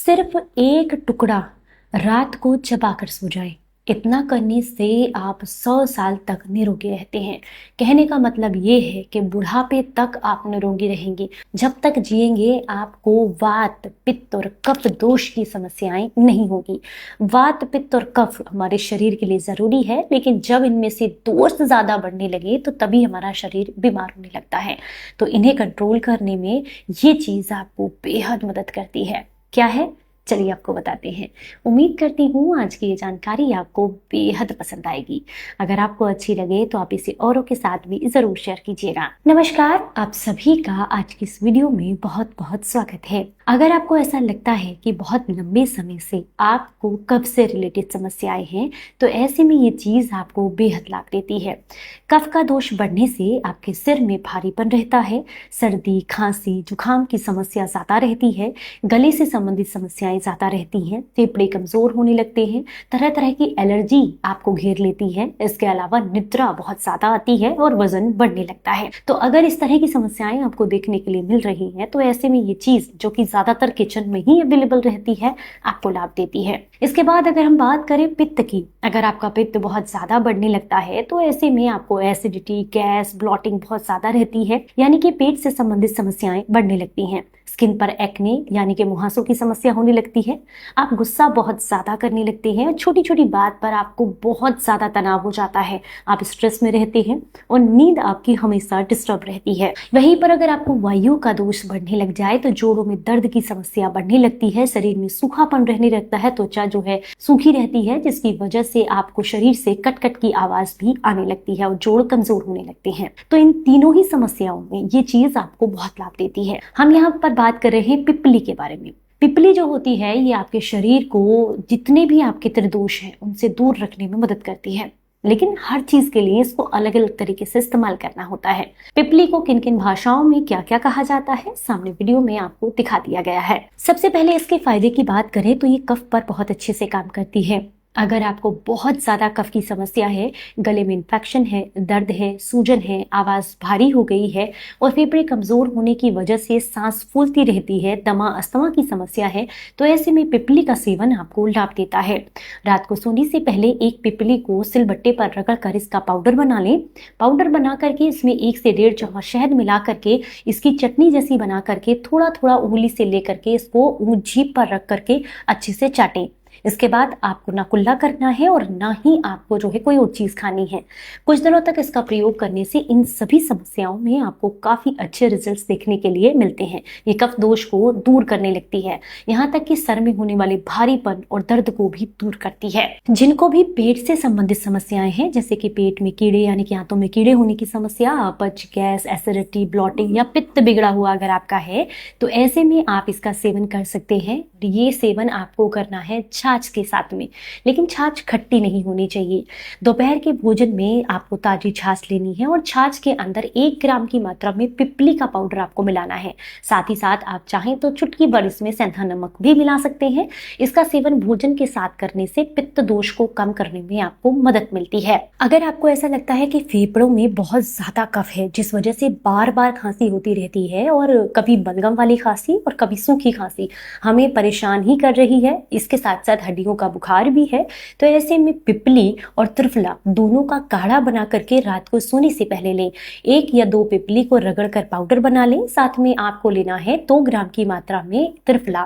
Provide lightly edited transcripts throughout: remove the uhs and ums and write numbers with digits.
सिर्फ एक टुकड़ा रात को चबाकर सो जाए, इतना करने से आप 100 साल तक निरोगी रहते हैं। कहने का मतलब ये है कि बुढ़ापे तक आप निरोगी रहेंगे। जब तक जिएंगे आपको वात, पित्त और कफ दोष की समस्याएं नहीं होगी। वात, पित्त और कफ हमारे शरीर के लिए जरूरी है, लेकिन जब इनमें से दोष ज्यादा बढ़ने लगे तो तभी हमारा शरीर बीमार होने लगता है। तो इन्हें कंट्रोल करने में ये चीज आपको बेहद मदद करती है। क्या है, चलिए आपको बताते हैं। उम्मीद करती हूँ आज की ये जानकारी आपको बेहद पसंद आएगी। अगर आपको अच्छी लगे तो आप इसे औरों के साथ भी जरूर शेयर कीजिएगा। नमस्कार, आप सभी का आज की इस वीडियो में बहुत बहुत स्वागत है। अगर आपको ऐसा लगता है कि बहुत लंबे समय से आपको कफ से रिलेटेड समस्याएं हैं, तो ऐसे में ये चीज आपको बेहद लाभ देती है। कफ का दोष बढ़ने से आपके सिर में भारीपन रहता है, सर्दी, खांसी, जुकाम की समस्या ज्यादा रहती है, गले से संबंधित समस्याएं ज्यादा रहती हैं, फेफड़े कमजोर होने लगते हैं, तरह तरह की एलर्जी आपको घेर लेती है। इसके अलावा निद्रा बहुत ज्यादा आती है और वजन बढ़ने लगता है। तो अगर इस तरह की समस्याएं आपको देखने के लिए मिल रही हैं, तो ऐसे में ये चीज जो कि ज्यादातर किचन में ही अवेलेबल रहती है, आपको लाभ देती है। इसके बाद अगर हम बात करें पित्त की, अगर आपका पित्त बहुत ज्यादा बढ़ने लगता है तो ऐसे में आपको एसिडिटी, गैस, ब्लॉटिंग बहुत ज्यादा रहती है, यानी कि पेट से संबंधित समस्याएं बढ़ने लगती हैं। स्किन पर एक्ने यानी कि मुहासों की समस्या होने लगती है। आप गुस्सा बहुत ज्यादा करने लगते हैं, छोटी छोटी बात पर आपको बहुत ज्यादा तनाव हो जाता है, आप स्ट्रेस में रहते हैं और नींद आपकी हमेशा डिस्टर्ब रहती है। वहीं पर अगर आपको वायु का दोष बढ़ने लग जाए तो जोड़ों में दर्द की समस्या बढ़ने लगती है, शरीर में सूखापन रहने लगता है, त्वचा जो है सूखी रहती है, जिसकी वजह से आपको शरीर से कट कट की आवाज भी आने लगती है और जोड़ कमजोर होने लगते हैं। तो इन तीनों ही समस्याओं में ये चीज आपको बहुत लाभ देती है। हम यहाँ पर बात कर रहे हैं पिप्पली के बारे में। पिप्पली जो होती है ये आपके शरीर को जितने भी आपके त्रिदोष हैं उनसे दूर रखने में मदद करती है, लेकिन हर चीज के लिए इसको अलग अलग तरीके से इस्तेमाल करना होता है। पिप्पली को किन किन भाषाओं में क्या क्या कहा जाता है, सामने वीडियो में आपको दिखा दिया गया है। सबसे पहले इसके फायदे की बात करें तो ये कफ पर बहुत अच्छे से काम करती है। अगर आपको बहुत ज्यादा कफ की समस्या है, गले में इन्फेक्शन है, दर्द है, सूजन है, आवाज भारी हो गई है और फेफड़े कमजोर होने की वजह से सांस फूलती रहती है, दमा अस्थमा की समस्या है, तो ऐसे में पिप्पली का सेवन आपको लाभ देता है। रात को सोने से पहले एक पिप्पली को सिलबट्टे पर रगड़ कर इसका पाउडर बना लें। पाउडर बना करके इसमें 1 से 1.5 चम्मच शहद मिला करके इसकी चटनी जैसी बना करके थोड़ा थोड़ा उंगली से लेकर के इसको जीभ पर रख करके अच्छे से चाटें। इसके बाद आपको ना कुल्ला करना है और ना ही आपको जो है कोई और चीज खानी है। कुछ दिनों तक इसका प्रयोग करने से इन सभी समस्याओं में आपको काफी अच्छे रिजल्ट्स देखने के लिए मिलते हैं। ये कफ दोष को दूर करने लगती है, यहाँ तक कि सर में होने वाले भारीपन और दर्द को भी दूर करती है। जिनको भी पेट से संबंधित समस्याएं हैं, जैसे कि पेट में कीड़े यानी कि आंतों में कीड़े होने की समस्या, अपच, गैस, एसिडिटी, ब्लॉटिंग या पित्त बिगड़ा हुआ अगर आपका है, तो ऐसे में आप इसका सेवन कर सकते हैं। ये सेवन आपको करना है छाछ के साथ में, लेकिन छाछ खट्टी नहीं होनी चाहिए। दोपहर के भोजन में आपको ताजी छाछ लेनी है और छाछ के अंदर 1 ग्राम की मात्रा में पिप्पली का पाउडर आपको मिलाना है। साथ ही साथ आप चाहें तो चुटकी भर इसमें सेंधा नमक भी मिला सकते हैं। इसका सेवन भोजन के साथ करने से पित्त दोष को कम करने में आपको मदद मिलती है। अगर आपको ऐसा लगता है कि फेफड़ों में बहुत ज्यादा कफ है, जिस वजह से बार बार खांसी होती रहती है और कभी बलगम वाली खांसी और कभी सूखी खांसी हमें परेशान ही कर रही है, इसके साथ साथ हड्डियों का बुखार भी है, तो ऐसे में पिप्पली और त्रिफला दोनों का काढ़ा बना करके रात को सोने से पहले लें। 1 या 2 पिप्पली को रगड़ कर पाउडर बना लें, साथ में आपको लेना है 2 ग्राम की मात्रा में त्रिफला।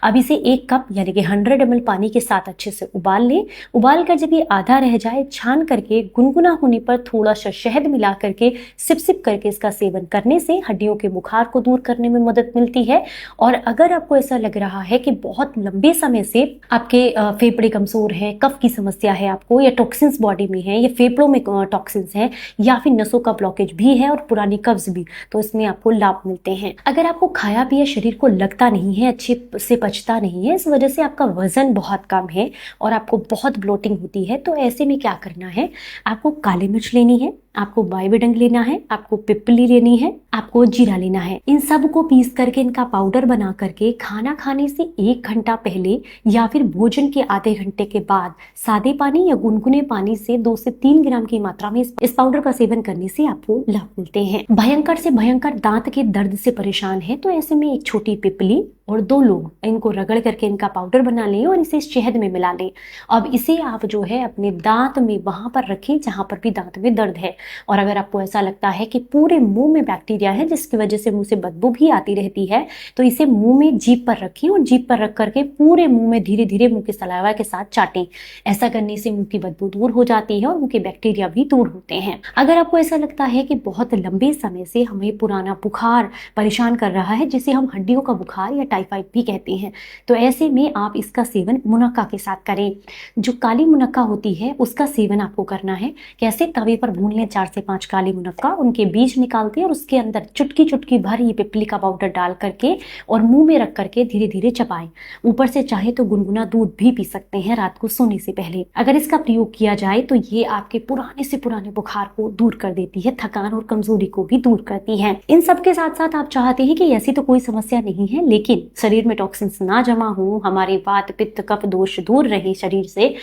अब इसे 1 कप यानी कि 100 ml पानी के साथ अच्छे से उबाल लें। उबाल कर जब ये आधा रह जाए, छान करके गुनगुना होने पर थोड़ा सा शहद मिला करके सिप सिप करके इसका सेवन करने से हड्डियों के बुखार को दूर करने में मदद मिलती है। और अगर आपको ऐसा लग रहा है कि बहुत लंबे समय से आपके फेफड़े कमजोर है, कफ की समस्या है आपको, या टॉक्सिन्स बॉडी में है, या फेफड़ों में टॉक्सिन्स है, या फिर नसों का ब्लॉकेज भी है और पुरानी कब्ज भी, तो इसमें आपको लाभ मिलते हैं। अगर आपको खाया पिया शरीर को लगता नहीं है, अच्छे से पचता नहीं है, इस वजह से आपका वजन बहुत कम है और आपको बहुत ब्लोटिंग होती है, तो ऐसे में क्या करना है, आपको काली मिर्च लेनी है, आपको बाईबेडंग लेना है, आपको पिप्पली लेनी है, आपको जीरा लेना है। इन सब को पीस करके इनका पाउडर बना करके खाना खाने से 1 घंटा पहले या फिर भोजन के आधे घंटे के बाद सादे पानी या गुनगुने पानी से 2 से 3 ग्राम की मात्रा में इस पाउडर का सेवन करने से आपको लाभ मिलते हैं। भयंकर से भयंकर दांत के दर्द से परेशान है, तो ऐसे में एक छोटी पिप्पली और 2 लोग इनको रगड़ करके इनका पाउडर बना लें और इसे शहद में मिला लें। अब इसे आप जो है अपने दांत में वहां पर रखें जहां पर भी दांत में दर्द है। और अगर आपको ऐसा लगता है कि पूरे मुंह में बैक्टीरिया है जिसकी वजह से मुंह से बदबू भी आती रहती है, तो इसे मुंह में जीभ पर रखें और जीभ पर रख करके पूरे मुंह में धीरे धीरे मुंह के सलाइवा के साथ चाटें। ऐसा करने से मुंह की बदबू दूर हो जाती है और मुंह के बैक्टीरिया भी दूर होते हैं। अगर आपको ऐसा लगता है कि बहुत लंबे समय से हमें पुराना बुखार परेशान कर रहा है, जिसे हम हड्डियों का बुखार या टाइफाइड भी कहते हैं, तो ऐसे में आप इसका सेवन मुनक्का के साथ करें। जो काली मुनक्का होती है उसका सेवन आपको करना है। कैसे? तवे पर भून लें 4 से 5 काली मुनक्का, उनके बीज निकालते हैं और उसके अंदर चुटकी चुटकी भर ये पिपली का पाउडर डाल करके और मुंह में रख करके धीरे धीरे चबाएं। ऊपर से चाहे तो गुनगुना दूध भी पी सकते हैं रात को सोने से पहले। अगर इसका प्रयोग किया जाए तो ये आपके पुराने से पुराने बुखार को दूर कर देती है, थकान और कमजोरी को भी दूर करती है। इन सब के साथ साथ आप चाहते हैं कि ऐसी तो कोई समस्या नहीं है, लेकिन शरीर में टॉक्सिन्स ना जमा हो, हमारे वात पित्त कफ दोष दूर रहे शरीर से,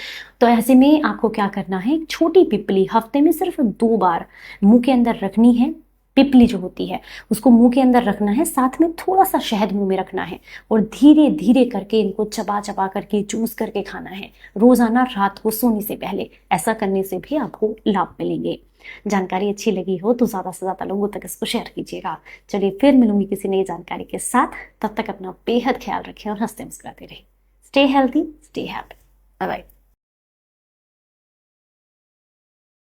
तो ऐसे में आपको क्या करना है, एक छोटी पिपली हफ्ते में सिर्फ 2 बार मुंह के अंदर रखनी है। पिपली जो होती है उसको मुंह के अंदर रखना है, साथ में थोड़ा सा शहद मुंह में रखना है और धीरे धीरे करके इनको चबा चबा करके चूस करके खाना है रोजाना रात को सोने से पहले। ऐसा करने से भी आपको लाभ मिलेंगे। जानकारी अच्छी लगी हो तो ज्यादा से ज्यादा लोगों तक इसको शेयर कीजिएगा। चलिए फिर मिलूंगी किसी नई जानकारी के साथ, तब तक अपना बेहद ख्याल रखें और हंसते मुस्कुराते रहें। Stay healthy, stay happy. Bye bye.